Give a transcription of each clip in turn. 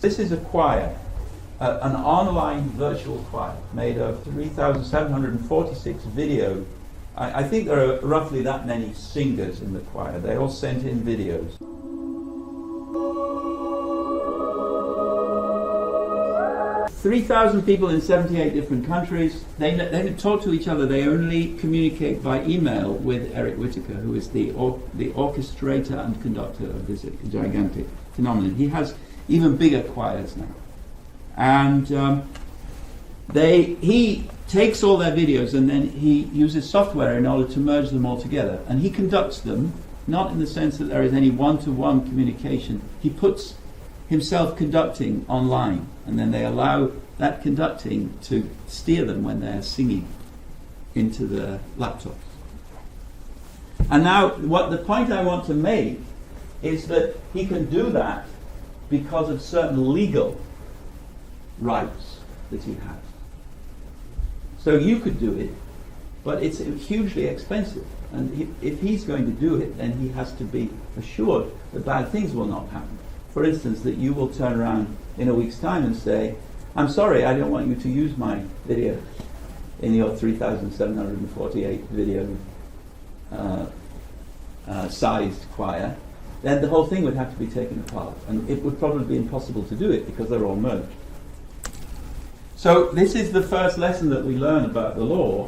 This is a choir, an online virtual choir made of 3,746 videos. I think there are roughly that many singers in the choir. They all sent in videos. 3,000 people in 78 different countries. They don't talk to each other. They only communicate by email with Eric Whittaker, who is the orchestrator and conductor of this gigantic phenomenon. He has even bigger choirs now. And he takes all their videos and then he uses software in order to merge them all together. And he conducts them, not in the sense that there is any one-to-one communication. He puts himself conducting online, and then they allow that conducting to steer them when they're singing into the laptops. And now, what the point I want to make is that he can do that because of certain legal rights that he has. So you could do it, but it's hugely expensive. And if he's going to do it, then he has to be assured that bad things will not happen. For instance, that you will turn around in a week's time and say, I'm sorry, I don't want you to use my video in your 3,748 video sized choir. Then the whole thing would have to be taken apart. And it would probably be impossible to do it because they're all merged. So this is the first lesson that we learn about the law,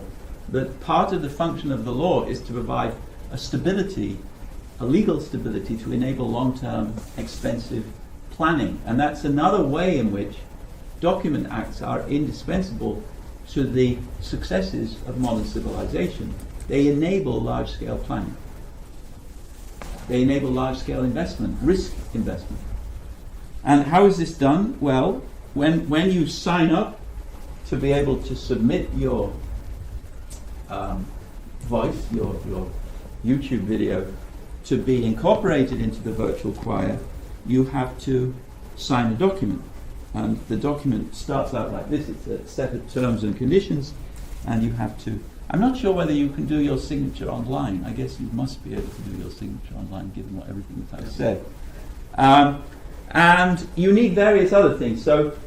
that part of the function of the law is to provide a stability, a legal stability to enable long-term, expensive planning. And that's another way in which document acts are indispensable to the successes of modern civilization. They enable large-scale planning. They enable large-scale investment, risk investment. And how is this done? Well, when you sign up to be able to submit your voice, your YouTube video, to be incorporated into the virtual choir, you have to sign a document. And the document starts out like this. It's a set of terms and conditions, and you have to... I'm not sure whether you can do your signature online. I guess you must be able to do your signature online, given everything that I've said. And you need various other things. So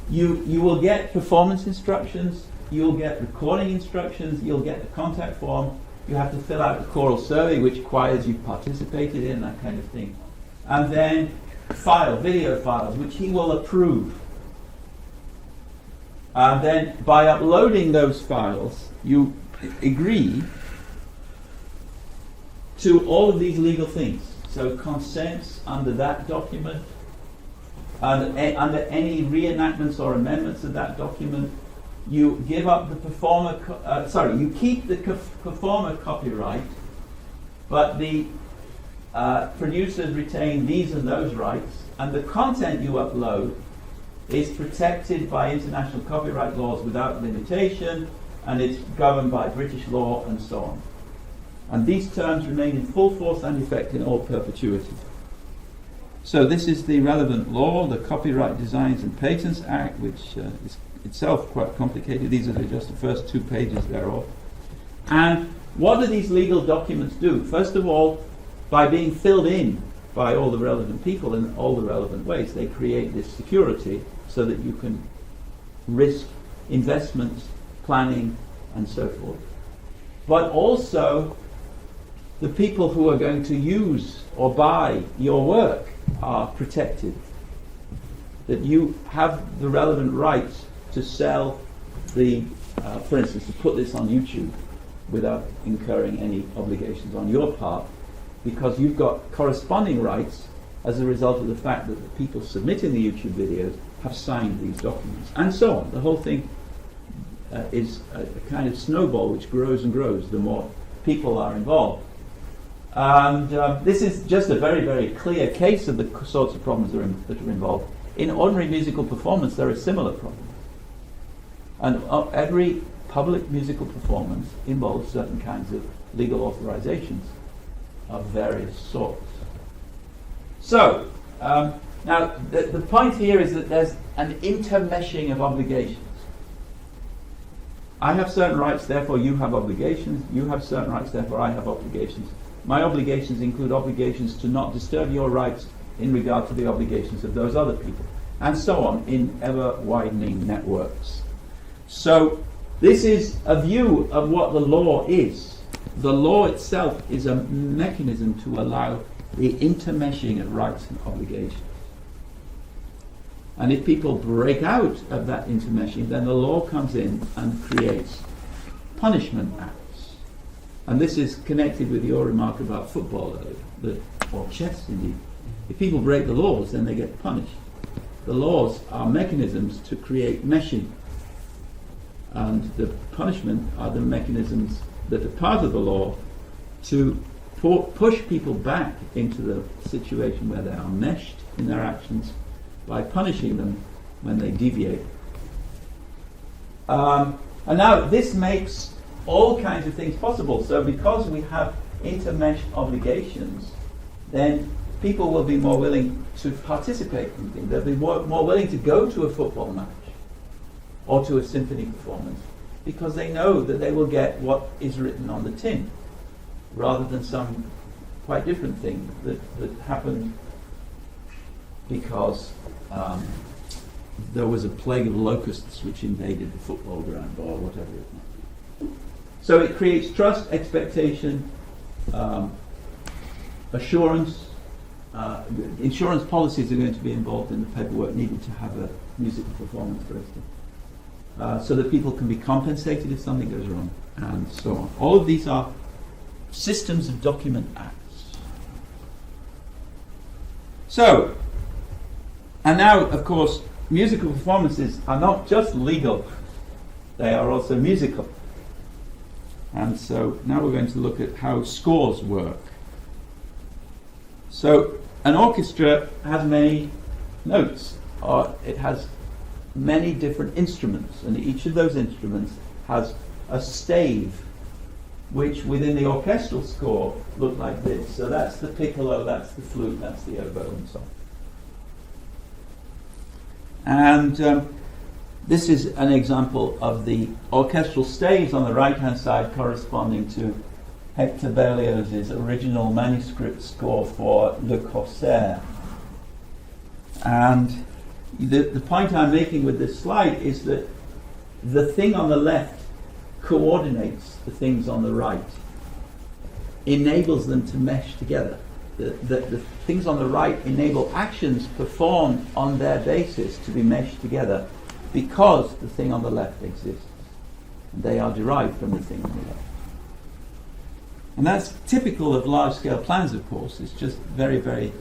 you will get performance instructions, you'll get recording instructions, you'll get a contact form, you have to fill out a choral survey, which choirs you've participated in, that kind of thing. And then video files, which he will approve. And then by uploading those files, you agree to all of these legal things. So consents under that document, under any reenactments or amendments of that document, you give up the performer, you keep the performer copyright, but the producers retain these and those rights, and the content you upload is protected by international copyright laws without limitation, and it's governed by British law and so on. And these terms remain in full force and effect in all perpetuity. So this is the relevant law, the Copyright Designs and Patents Act, which is itself quite complicated. These are just the first 2 pages thereof. And what do these legal documents do? First of all, by being filled in by all the relevant people in all the relevant ways, they create this security so that you can risk investments, planning, and so forth. But also, the people who are going to use or buy your work are protected. That you have the relevant rights to sell for instance, to put this on YouTube without incurring any obligations on your part, because you've got corresponding rights as a result of the fact that the people submitting the YouTube videos have signed these documents, and so on. The whole thing is a kind of snowball which grows and grows the more people are involved. And this is just a very, very clear case of the sorts of problems that are involved. In ordinary musical performance, there are similar problems. And every public musical performance involves certain kinds of legal authorizations of various sorts. So, now the point here is that there's an intermeshing of obligations. I have certain rights, therefore you have obligations. You have certain rights, therefore I have obligations. My obligations include obligations to not disturb your rights in regard to the obligations of those other people. and so on in ever-widening networks. So this is a view of what the law is. The law itself is a mechanism to allow the intermeshing of rights and obligations. And if people break out of that intermeshing, then the law comes in and creates punishment acts. And this is connected with your remark about football earlier, or chess indeed. If people break the laws, then they get punished. The laws are mechanisms to create meshing. And the punishment are the mechanisms that are part of the law to push people back into the situation where they are meshed in their actions by punishing them when they deviate. And now this makes all kinds of things possible. So because we have intermeshed obligations, then people will be more willing to participate in things. They'll be more willing to go to a football match or to a symphony performance because they know that they will get what is written on the tin rather than some quite different thing that happened because there was a plague of locusts which invaded the football ground or whatever it might be. So it creates trust, expectation, assurance. Insurance policies are going to be involved in the paperwork needed to have a musical performance, for instance, so that people can be compensated if something goes wrong, and so on. All of these are systems of document acts. So, and now, of course, musical performances are not just legal, they are also musical. And so now we're going to look at how scores work. So an orchestra has many notes, or it has many different instruments, and each of those instruments has a stave, which within the orchestral score look like this. So that's the piccolo, that's the flute, that's the oboe, and so on. And this is an example of the orchestral staves on the right-hand side corresponding to Hector Berlioz's original manuscript score for Le Corsaire. And the point I'm making with this slide is that the thing on the left coordinates the things on the right, enables them to mesh together. The things on the right enable actions performed on their basis to be meshed together because the thing on the left exists. And they are derived from the thing on the left. And that's typical of large-scale plans, of course. It's just very, very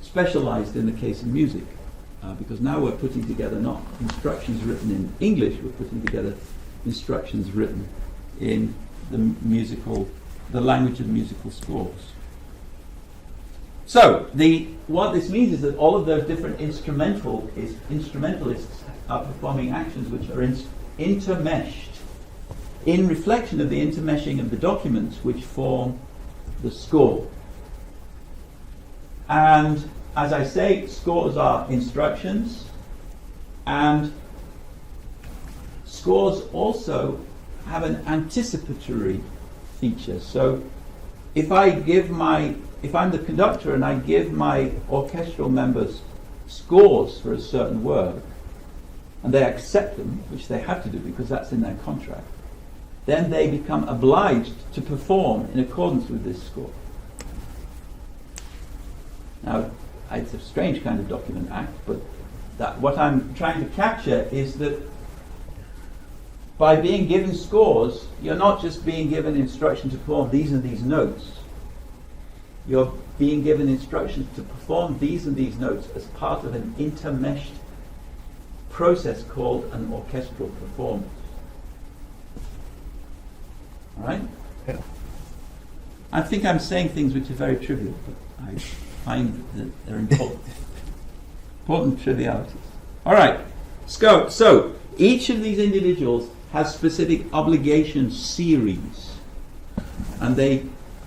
specialized in the case of music. Because now we're putting together not instructions written in English, we're putting together instructions written in the language of musical scores. So, what this means is that all of those different instrumentalists are performing actions which are intermeshed in reflection of the intermeshing of the documents which form the score. And as I say, scores are instructions, and scores also have an anticipatory feature. So if I'm the conductor and I give my orchestral members scores for a certain work, and they accept them, which they have to do because that's in their contract, then they become obliged to perform in accordance with this score. Now, it's a strange kind of document act, but what I'm trying to capture is that by being given scores, you're not just being given instruction to perform these and these notes. You're being given instructions to perform these and these notes as part of an intermeshed process called an orchestral performance. All right? Yeah. I think I'm saying things which are very trivial, but I find that they're important. Important trivialities. All right. So each of these individuals has specific obligation series, and they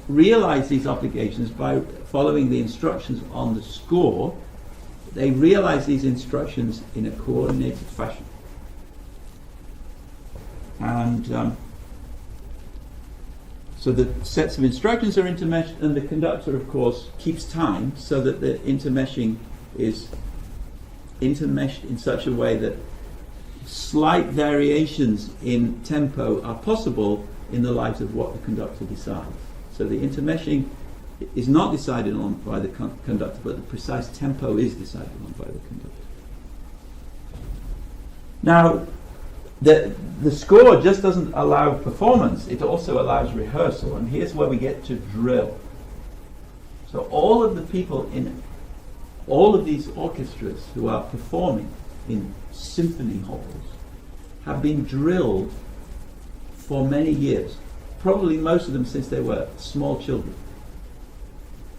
realize these obligations by following the instructions on the score. They realize these instructions in a coordinated fashion. And so the sets of instructions are intermeshed, and the conductor, of course, keeps time so that the intermeshing is intermeshed in such a way that slight variations in tempo are possible in the light of what the conductor decides. So the intermeshing is not decided on by the conductor, but the precise tempo is decided on by the conductor. Now, the score just doesn't allow performance, it also allows rehearsal, and here's where we get to drill. So all of the people in all of these orchestras who are performing in symphony halls have been drilled for many years, probably most of them since they were small children.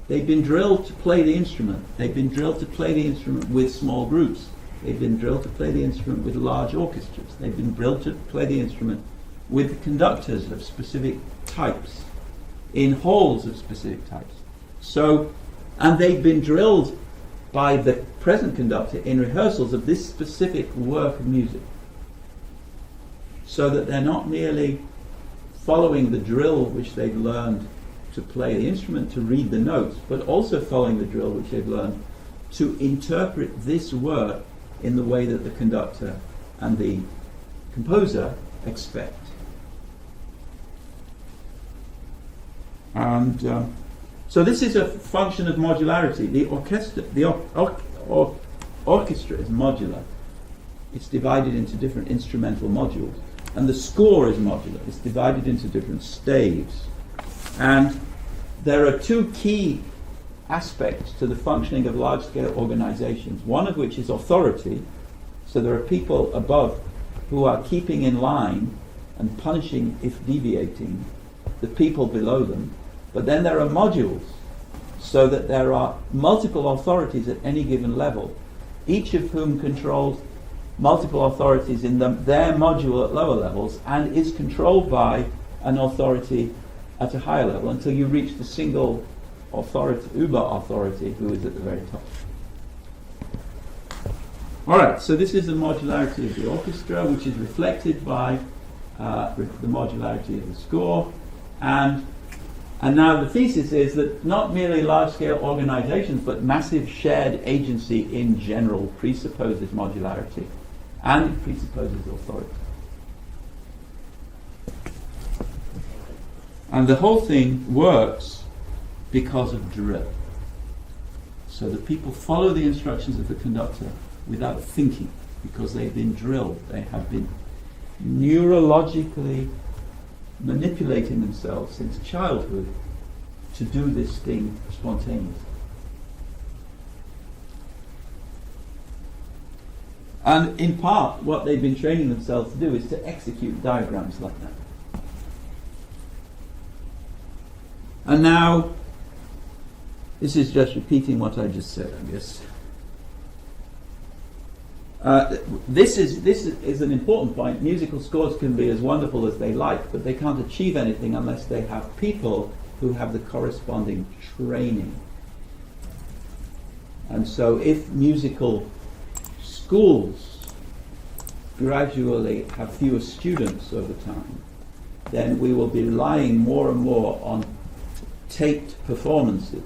They've been drilled to play the instrument. They've been drilled to play the instrument with small groups. They've been drilled to play the instrument with large orchestras. They've been drilled to play the instrument with conductors of specific types, in halls of specific types. So, and they've been drilled by the present conductor in rehearsals of this specific work of music, so that they're not merely following the drill which they've learned to play the instrument, to read the notes, but also following the drill which they've learned to interpret this work in the way that the conductor and the composer expect. And so this is a function of modularity. The orchestra is modular. It's divided into different instrumental modules. And the score is modular. It's divided into different staves. And there are two key aspects to the functioning of large-scale organizations, one of which is authority. So there are people above who are keeping in line and punishing, if deviating, the people below them. But then there are modules, so that there are multiple authorities at any given level, each of whom controls multiple authorities in their module at lower levels and is controlled by an authority at a higher level until you reach the single authority, Uber authority, who is at the very top. Alright, so this is the modularity of the orchestra, which is reflected by the modularity of the score. And now the thesis is that not merely large-scale organizations, but massive shared agency in general presupposes modularity, and it presupposes authority. And the whole thing works because of drill. So the people follow the instructions of the conductor without thinking, because they've been drilled. They have been neurologically manipulating themselves since childhood to do this thing spontaneously. And in part, what they've been training themselves to do is to execute diagrams like that. And now, this is just repeating what I just said, I guess. This is an important point. Musical scores can be as wonderful as they like, but they can't achieve anything unless they have people who have the corresponding training. And so if musical schools gradually have fewer students over time, then we will be relying more and more on taped performances,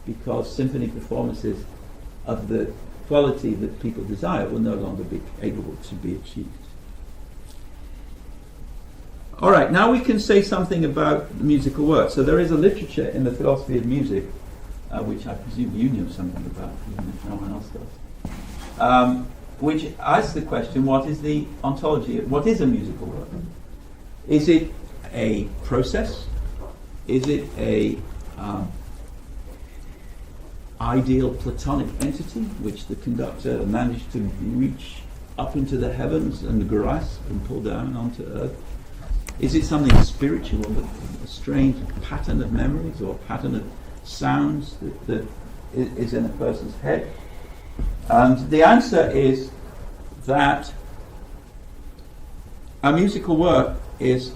because symphony performances of the quality that people desire will no longer be able to be achieved. All right, now we can say something about musical work. So there is a literature in the philosophy of music, which I presume you know something about, even if no one else does, which asks the question, what is the ontology? What is a musical work? Is it a process? Is it a ideal platonic entity which the conductor managed to reach up into the heavens and grasp and pull down onto earth? Is it something spiritual, a strange pattern of memories or pattern of sounds that is in a person's head? And the answer is that a musical work is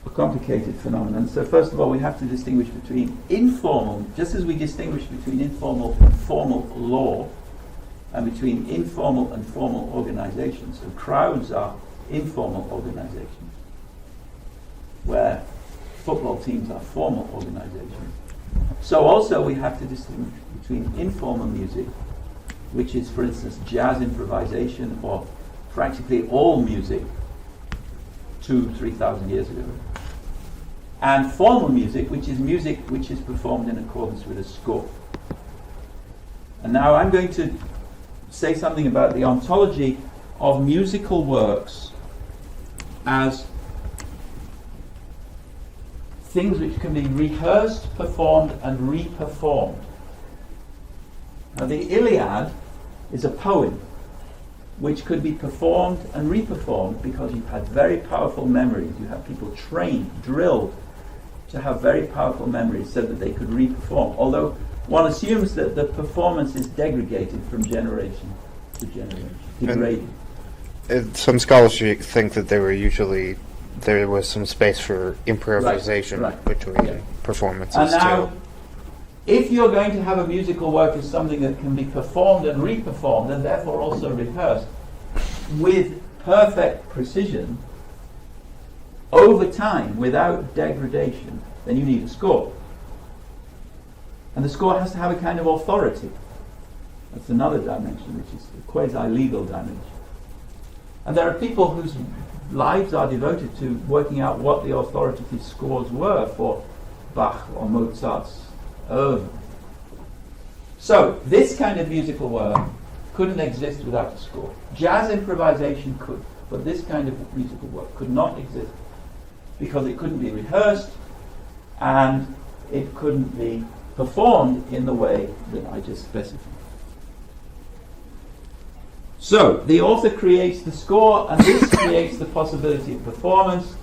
a complicated phenomenon. So first of all, we have to distinguish between informal, just as we distinguish between informal and formal law, and between informal and formal organizations. So crowds are informal organizations, where football teams are formal organizations. So also we have to distinguish between informal music, which is, for instance, jazz improvisation, or practically all music 2,000-3,000 years ago, and formal music, which is performed in accordance with a score. And now I'm going to say something about the ontology of musical works as things which can be rehearsed, performed, and re-performed. Now, the Iliad is a poem which could be performed and re-performed because you've had very powerful memories. You have people trained, drilled to have very powerful memories so that they could re-perform. Although one assumes that the performance is degraded from generation to generation, degraded. Some scholars think that there was some space for improvisation between performances. And now, if you're going to have a musical work as something that can be performed and re-performed, and therefore also rehearsed with perfect precision over time without degradation, then you need a score. And the score has to have a kind of authority. That's another dimension, which is a quasi-legal dimension. And there are people whose lives are devoted to working out what the authoritative scores were for Bach or Mozart's oeuvre. So, this kind of musical work couldn't exist without a score. Jazz improvisation could, but this kind of musical work could not exist because it couldn't be rehearsed and it couldn't be performed in the way that I just specified. So, the author creates the score, and this creates the possibility of performance,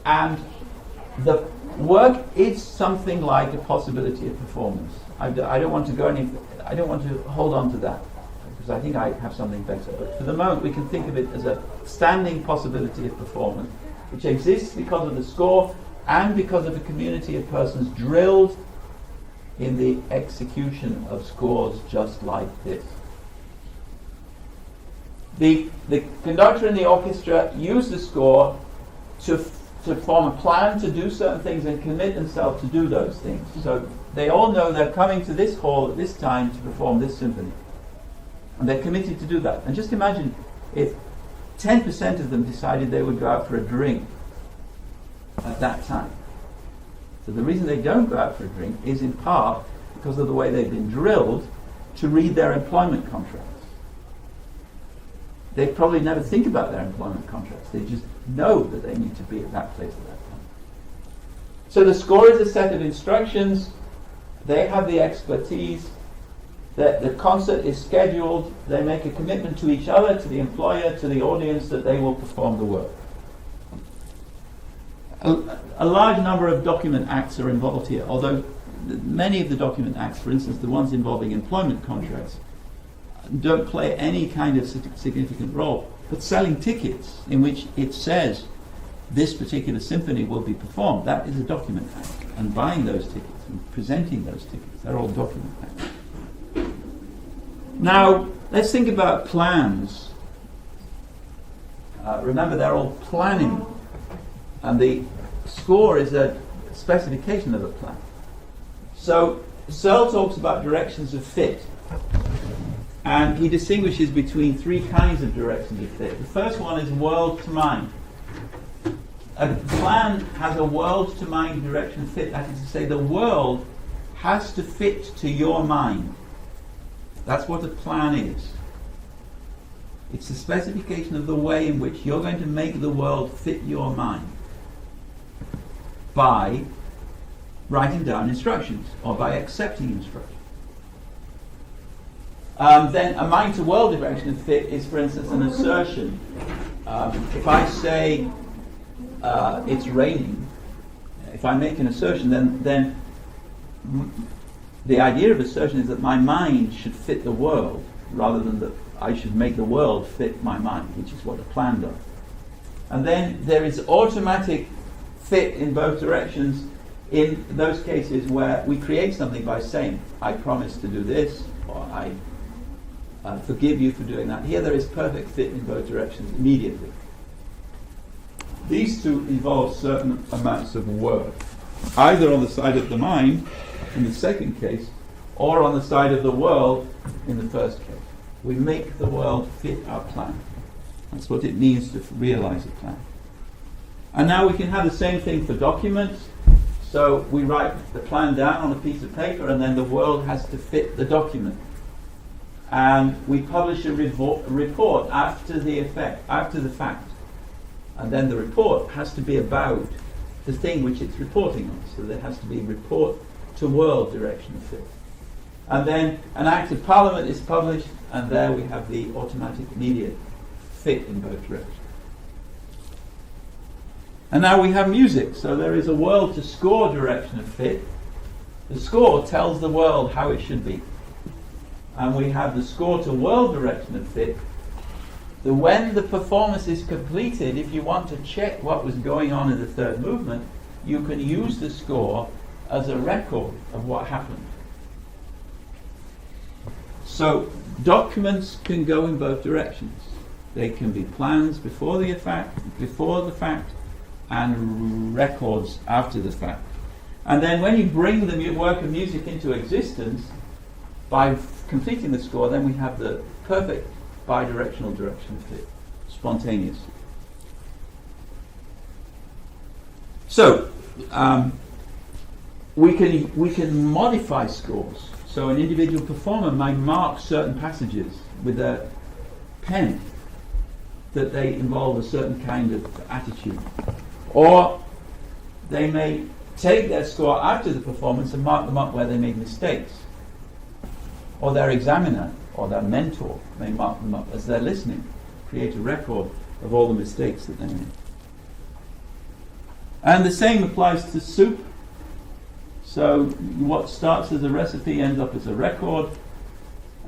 and the work is something like a possibility of performance. I don't want to hold on to that, because I think I have something better. But for the moment, we can think of it as a standing possibility of performance, which exists because of the score and because of a community of persons drilled in the execution of scores just like this. The conductor and the orchestra use the score to form a plan to do certain things and commit themselves to do those things. So they all know they're coming to this hall at this time to perform this symphony. And they're committed to do that. And just imagine if 10% of them decided they would go out for a drink at that time. So the reason they don't go out for a drink is in part because of the way they've been drilled to read their employment contracts. They probably never think about their employment contracts. They just know that they need to be at that place at that time. So the score is a set of instructions. They have the expertise. The concert is scheduled. They make a commitment to each other, to the employer, to the audience, that they will perform the work. A large number of document acts are involved here, although many of the document acts, for instance, the ones involving employment contracts, don't play any kind of significant role. But selling tickets in which it says this particular symphony will be performed, that is a document act. And buying those tickets and presenting those tickets, they're all document acts. Now, let's think about plans. Remember, they're all planning. And the score is a specification of a plan. So, Searle talks about directions of fit. And he distinguishes between three kinds of directions of fit. The first one is world to mind. A plan has a world to mind direction of fit. That is to say, the world has to fit to your mind. That's what a plan is. It's a specification of the way in which you're going to make the world fit your mind by writing down instructions or by accepting instructions. Then a mind-to-world direction of fit is, for instance, an assertion. If I say it's raining, if I make an assertion, then the idea of assertion is that my mind should fit the world rather than that I should make the world fit my mind, which is what a plan does. And then there is automatic fit in both directions in those cases where we create something by saying, I promise to do this, or I forgive you for doing that. Here there is perfect fit in both directions immediately. These two involve certain amounts of work, either on the side of the mind in the second case, or on the side of the world in the first case. We make the world fit our plan. That's what it means to realize a plan. And now we can have the same thing for documents. So we write the plan down on a piece of paper, and then the world has to fit the document. And we publish a report after the fact. And then the report has to be about the thing which it's reporting on. So there has to be report to world direction of fit. And then an Act of Parliament is published, and there we have the automatic immediate fit in both directions. And now we have music. So there is a world to score direction of fit. The score tells the world how it should be. And we have the score to world direction of fit. When the performance is completed, if you want to check what was going on in the third movement, you can use the score as a record of what happened. So documents can go in both directions. They can be plans before the fact, and records after the fact. And then when you bring the work of music into existence, by completing the score, then we have the perfect bidirectional direction fit, spontaneously. So we can modify scores. So an individual performer might mark certain passages with a pen that they involve a certain kind of attitude. Or they may take their score after the performance and mark them up where they made mistakes. Or their examiner or their mentor may mark them up as they're listening, create a record of all the mistakes that they made. And the same applies to soup. So what starts as a recipe ends up as a record,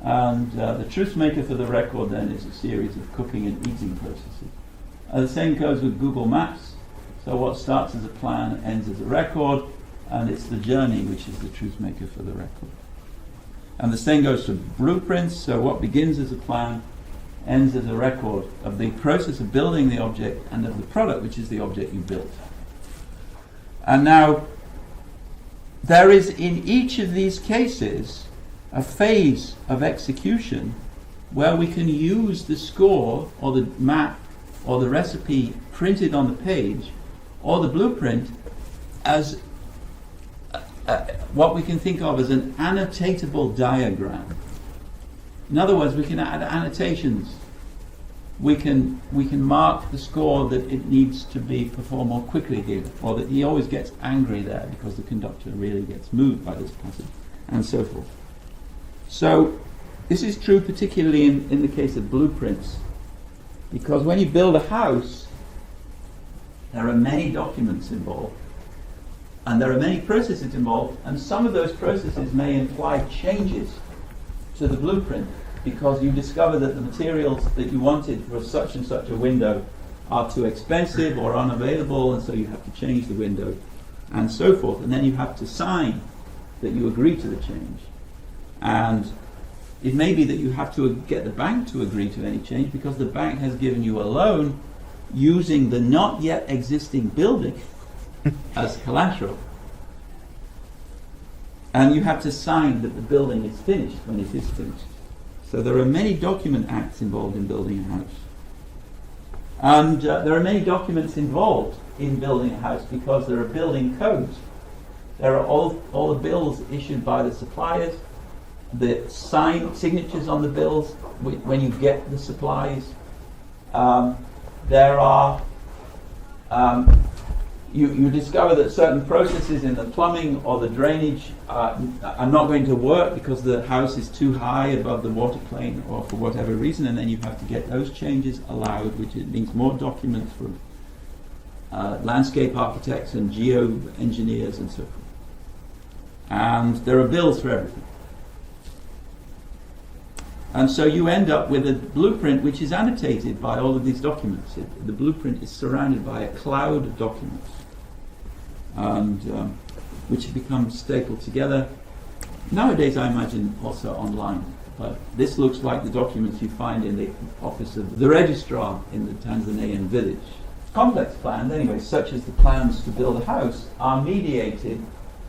and the truth maker for the record then is a series of cooking and eating processes. And the same goes with Google Maps. So what starts as a plan ends as a record, and it's the journey which is the truth maker for the record. And the same goes for blueprints. So what begins as a plan ends as a record of the process of building the object and of the product, which is the object you built. And now, there is in each of these cases a phase of execution where we can use the score or the map or the recipe printed on the page or the blueprint as what we can think of as an annotatable diagram. In other words, we can add annotations. We can mark the score that it needs to be performed more quickly here, or that he always gets angry there because the conductor really gets moved by this passage, and so forth. So this is true particularly in the case of blueprints, because when you build a house, there are many documents involved, and there are many processes involved, and some of those processes may imply changes to the blueprint, because you discover that the materials that you wanted for such and such a window are too expensive or unavailable, and so you have to change the window, and so forth. And then you have to sign that you agree to the change. And it may be that you have to get the bank to agree to any change, because the bank has given you a loan using the not yet existing building as collateral. And you have to sign that the building is finished when it is finished. So there are many document acts involved in building a house. And there are many documents involved in building a house because there are building codes. There are all the bills issued by the suppliers, the signatures on the bills when you get the supplies. There are you discover that certain processes in the plumbing or the drainage are not going to work because the house is too high above the water plane or for whatever reason, and then you have to get those changes allowed, which it means more documents from landscape architects and geo-engineers and so forth. And there are bills for everything. And so you end up with a blueprint which is annotated by all of these documents. The blueprint is surrounded by a cloud of documents, and which have become stapled together. Nowadays, I imagine also online. But this looks like the documents you find in the office of the registrar in the Tanzanian village. Complex plans, anyway, such as the plans to build a house, are mediated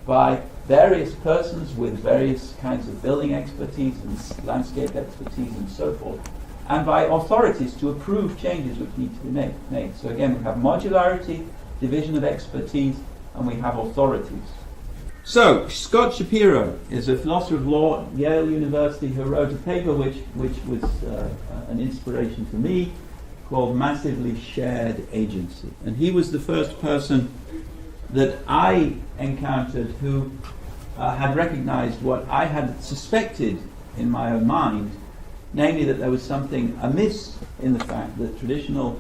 by various persons with various kinds of building expertise and landscape expertise and so forth, and by authorities to approve changes which need to be made. So again, we have modularity, division of expertise, and we have authorities. So, Scott Shapiro is a philosopher of law at Yale University who wrote a paper which was an inspiration for me, called Massively Shared Agency. And he was the first person that I encountered who had recognized what I had suspected in my own mind, namely that there was something amiss in the fact that traditional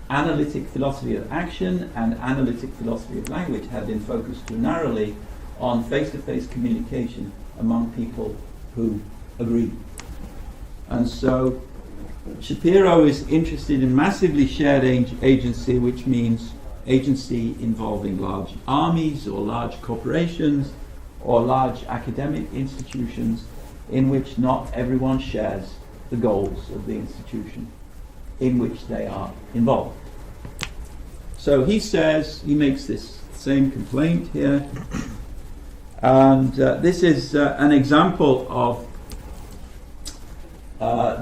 analytic philosophy of action and analytic philosophy of language had been focused too narrowly on face-to-face communication among people who agree. And so Shapiro is interested in massively shared agency, which means agency involving large armies or large corporations or large academic institutions in which not everyone shares the goals of the institution in which they are involved. So he says, he makes this same complaint here, and this is an example of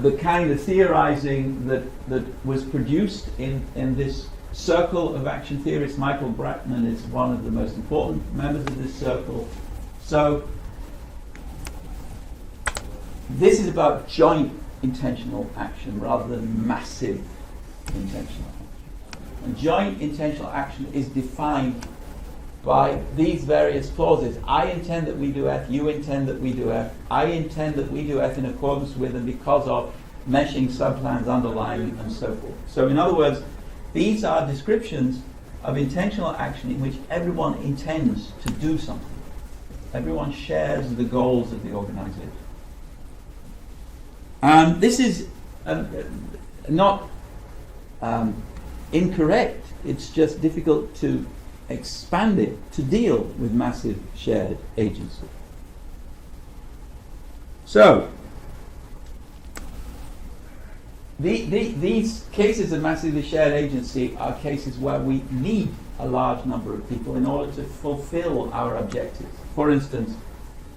the kind of theorizing that was produced in this circle of action theorists. Michael Bratman is one of the most important members of this circle. So this is about joint intentional action rather than massive intentional action. And joint intentional action is defined by these various clauses. I intend that we do F, you intend that we do F, I intend that we do F in accordance with and because of meshing subplans underlying and so forth. So in other words, these are descriptions of intentional action in which everyone intends to do something. Everyone shares the goals of the organization. This is not incorrect, it's just difficult to expand it to deal with massive shared agency. So, these cases of massively shared agency are cases where we need a large number of people in order to fulfill our objectives. For instance,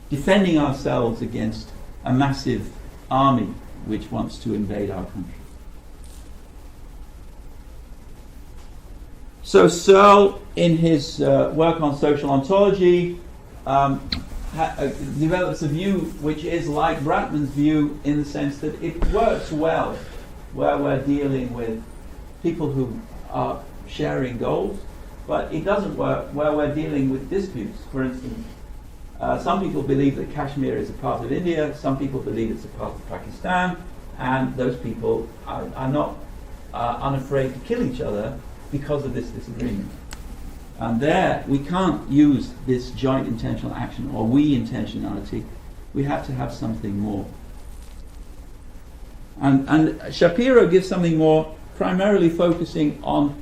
defending ourselves against a massive army which wants to invade our country. So Searle, in his work on social ontology, develops a view which is like Bratman's view in the sense that it works well where we're dealing with people who are sharing goals, but it doesn't work where we're dealing with disputes. For instance, some people believe that Kashmir is a part of India, some people believe it's a part of Pakistan, and those people are not unafraid to kill each other because of this disagreement. And there, we can't use this joint intentional action or we intentionality. We have to have something more. And Shapiro gives something more, primarily focusing on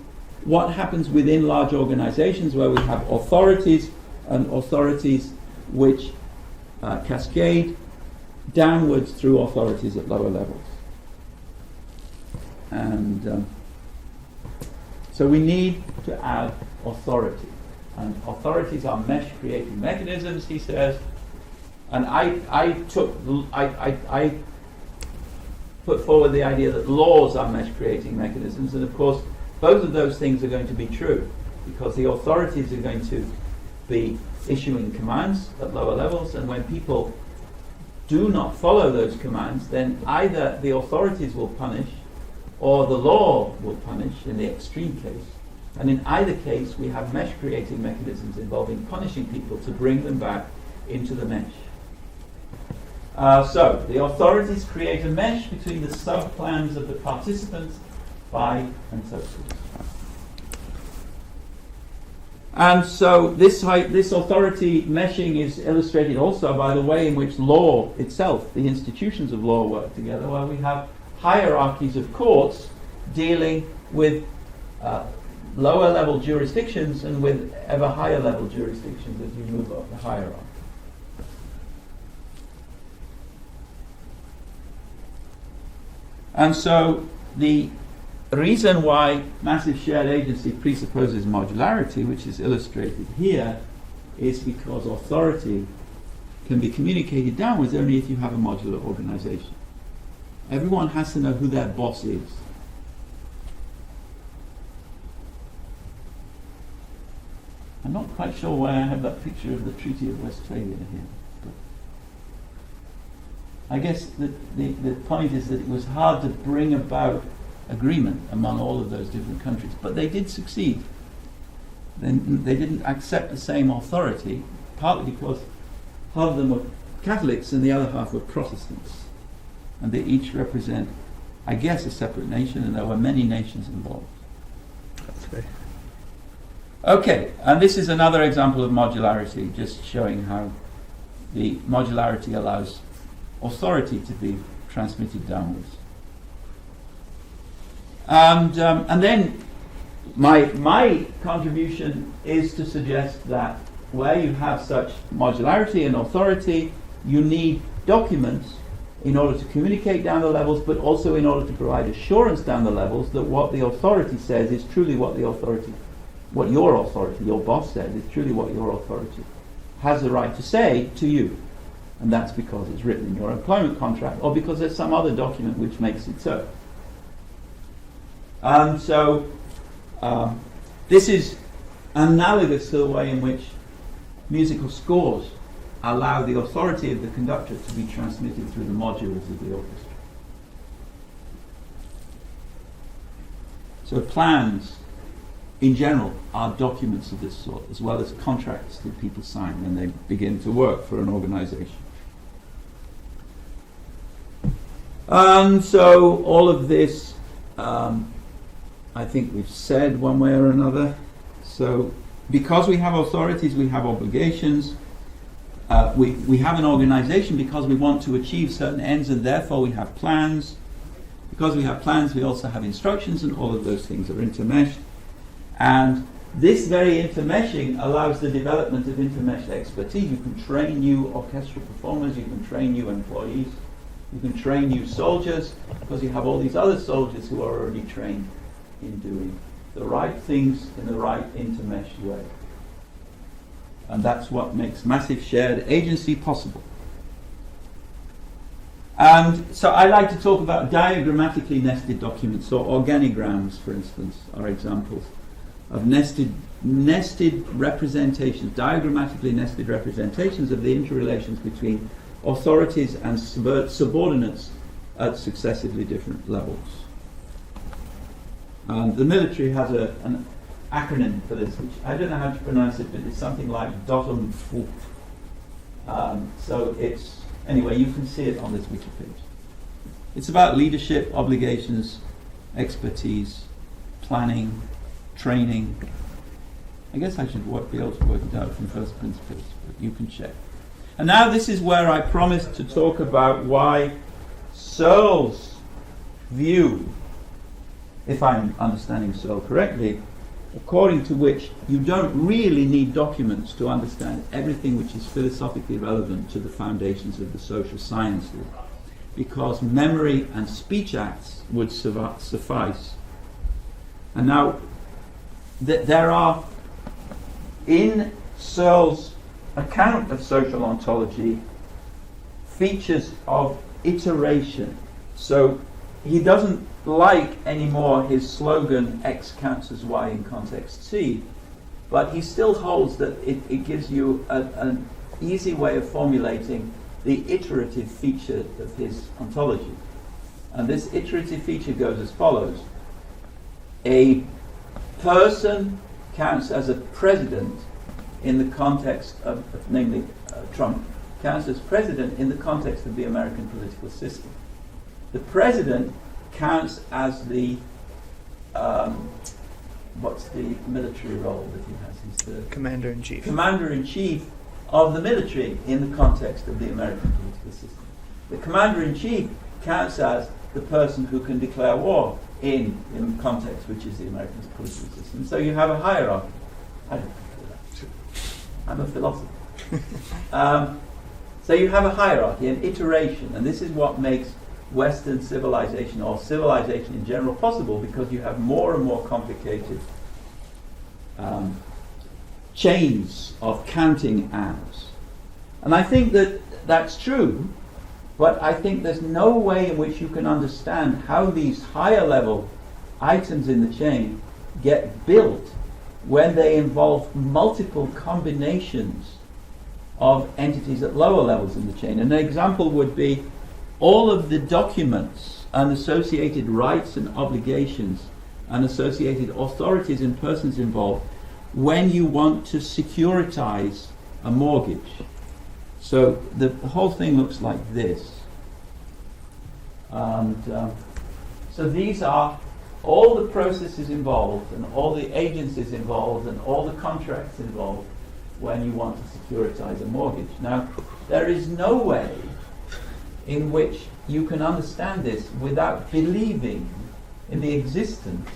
what happens within large organizations where we have authorities and authorities which cascade downwards through authorities at lower levels. And so we need to add authority. And authorities are mesh-creating mechanisms, he says. And I put forward the idea that laws are mesh-creating mechanisms. And of course, both of those things are going to be true, because the authorities are going to be issuing commands at lower levels, and when people do not follow those commands, then either the authorities will punish or the law will punish in the extreme case. And in either case, we have mesh-creating mechanisms involving punishing people to bring them back into the mesh. So, the authorities create a mesh between the sub-plans of the participants, by and so forth. And so this authority meshing is illustrated also by the way in which law itself, the institutions of law, work together, where we have hierarchies of courts dealing with lower level jurisdictions and with ever higher level jurisdictions as you move up the hierarchy. And so the reason why massive shared agency presupposes modularity, which is illustrated here, is because authority can be communicated downwards only if you have a modular organization. Everyone has to know who their boss is. I'm not quite sure why I have that picture of the Treaty of Westphalia here. But I guess the point is that it was hard to bring about agreement among all of those different countries, but they did succeed. Then they didn't accept the same authority, partly because half of them were Catholics and the other half were Protestants. And they each represent, I guess, a separate nation, and there were many nations involved. That's great. Okay, and this is another example of modularity, just showing how the modularity allows authority to be transmitted downwards. And then my contribution is to suggest that where you have such modularity and authority, you need documents in order to communicate down the levels, but also in order to provide assurance down the levels that what the authority says is truly what your authority, your boss says, is truly what your authority has the right to say to you. And that's because it's written in your employment contract, or because there's some other document which makes it so. So this is analogous to the way in which musical scores allow the authority of the conductor to be transmitted through the modules of the orchestra. So plans, in general, are documents of this sort, as well as contracts that people sign when they begin to work for an organization. And so all of this, I think we've said one way or another. So because we have authorities, we have obligations. We have an organization because we want to achieve certain ends, and therefore we have plans. Because we have plans, we also have instructions, and all of those things are intermeshed. And this very intermeshing allows the development of intermeshed expertise. You can train new orchestral performers, you can train new employees, you can train new soldiers, because you have all these other soldiers who are already trained in doing the right things in the right intermeshed way. And that's what makes massive shared agency possible. And so I like to talk about diagrammatically nested documents, or organograms, for instance, are examples of nested representations, diagrammatically nested representations of the interrelations between authorities and subordinates at successively different levels. The military has an acronym for this, which I don't know how to pronounce it, but it's something like DOTUM-FUT. So it's, anyway, you can see it on this wiki page. It's about leadership, obligations, expertise, planning, training. I guess I should be able to work it out from first principles, but you can check. And now this is where I promised to talk about why Searle's view, if I'm understanding Searle correctly, according to which you don't really need documents to understand everything which is philosophically relevant to the foundations of the social sciences, because memory and speech acts would suffice. And now, there are, in Searle's account of social ontology, features of iteration. So he doesn't like anymore his slogan X counts as Y in context C, but he still holds that it gives you an easy way of formulating the iterative feature of his ontology. And this iterative feature goes as follows. A person counts as a president in the context of, namely Trump, counts as president in the context of the American political system. The president counts as the, what's the military role that he has? He's the Commander-in-Chief. Commander-in-Chief of the military in the context of the American political system. The Commander-in-Chief counts as the person who can declare war in context, which is the American political system. So you have a hierarchy. I don't know that. I'm a philosopher. So you have a hierarchy, an iteration, and this is what makes Western civilization, or civilization in general, possible, because you have more and more complicated chains of counting as. And I think that that's true, but I think there's no way in which you can understand how these higher level items in the chain get built when they involve multiple combinations of entities at lower levels in the chain. An example would be all of the documents and associated rights and obligations and associated authorities and persons involved when you want to securitize a mortgage. So the whole thing looks like this. And so these are all the processes involved and all the agencies involved and all the contracts involved when you want to securitize a mortgage. Now, there is no way in which you can understand this without believing in the existence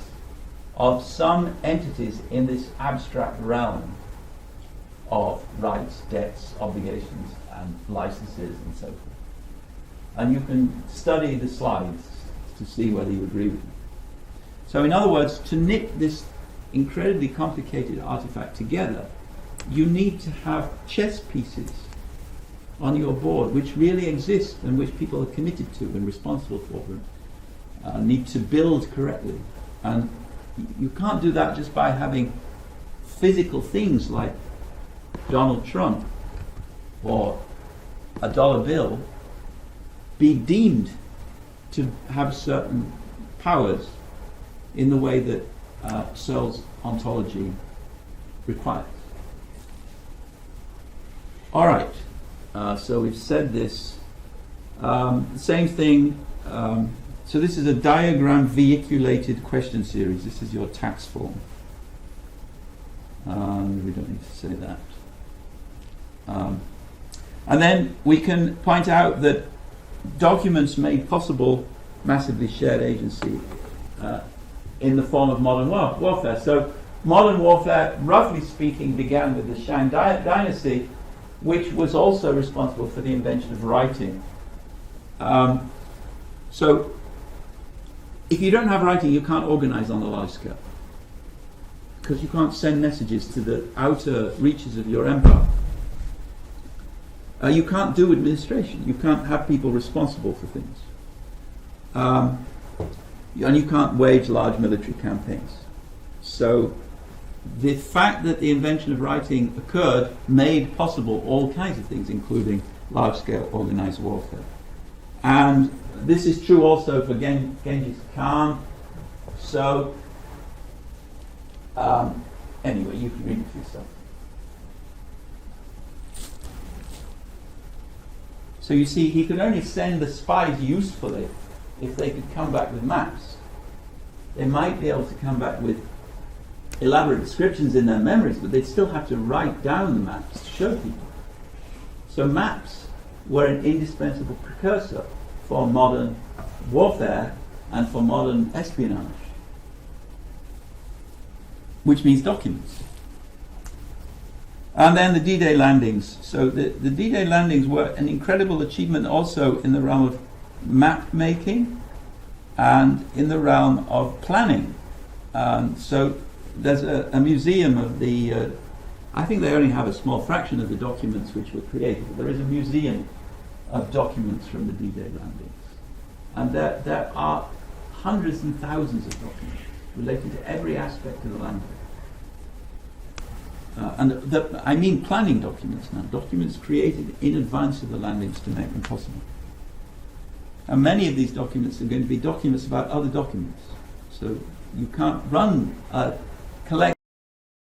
of some entities in this abstract realm of rights, debts, obligations, and licenses, and so forth. And you can study the slides to see whether you agree with me. So in other words, to knit this incredibly complicated artifact together, you need to have chess pieces on your board which really exist and which people are committed to and responsible for and need to build correctly. And you can't do that just by having physical things like Donald Trump or a dollar bill be deemed to have certain powers in the way that Searle's ontology requires. All right, so we've said this. Same thing. So this is a diagram-vehiculated question series. This is your tax form. We don't need to say that. And then we can point out that documents made possible massively shared agency in the form of modern warfare. So modern warfare, roughly speaking, began with the Shang dynasty, which was also responsible for the invention of writing. So if you don't have writing, you can't organize on a large scale, because you can't send messages to the outer reaches of your empire. You can't do administration. You can't have people responsible for things. And you can't wage large military campaigns. So the fact that the invention of writing occurred made possible all kinds of things, including large-scale organized warfare. And this is true also for Genghis Khan. So anyway, you can read it for yourself. So you see, he could only send the spies usefully if they could come back with maps. They might be able to come back with elaborate descriptions in their memories, but they'd still have to write down the maps to show people. So maps were an indispensable precursor for modern warfare and for modern espionage, which means documents. And then the D-Day landings. So the D-Day landings were an incredible achievement also in the realm of map making and in the realm of planning. So there's a museum of the, I think they only have a small fraction of the documents which were created, but there is a museum of documents from the D-Day landings. And there are hundreds and thousands of documents relating to every aspect of the landing. I mean planning documents now, documents created in advance of the landings to make them possible. And many of these documents are going to be documents about other documents. So you can't run a collect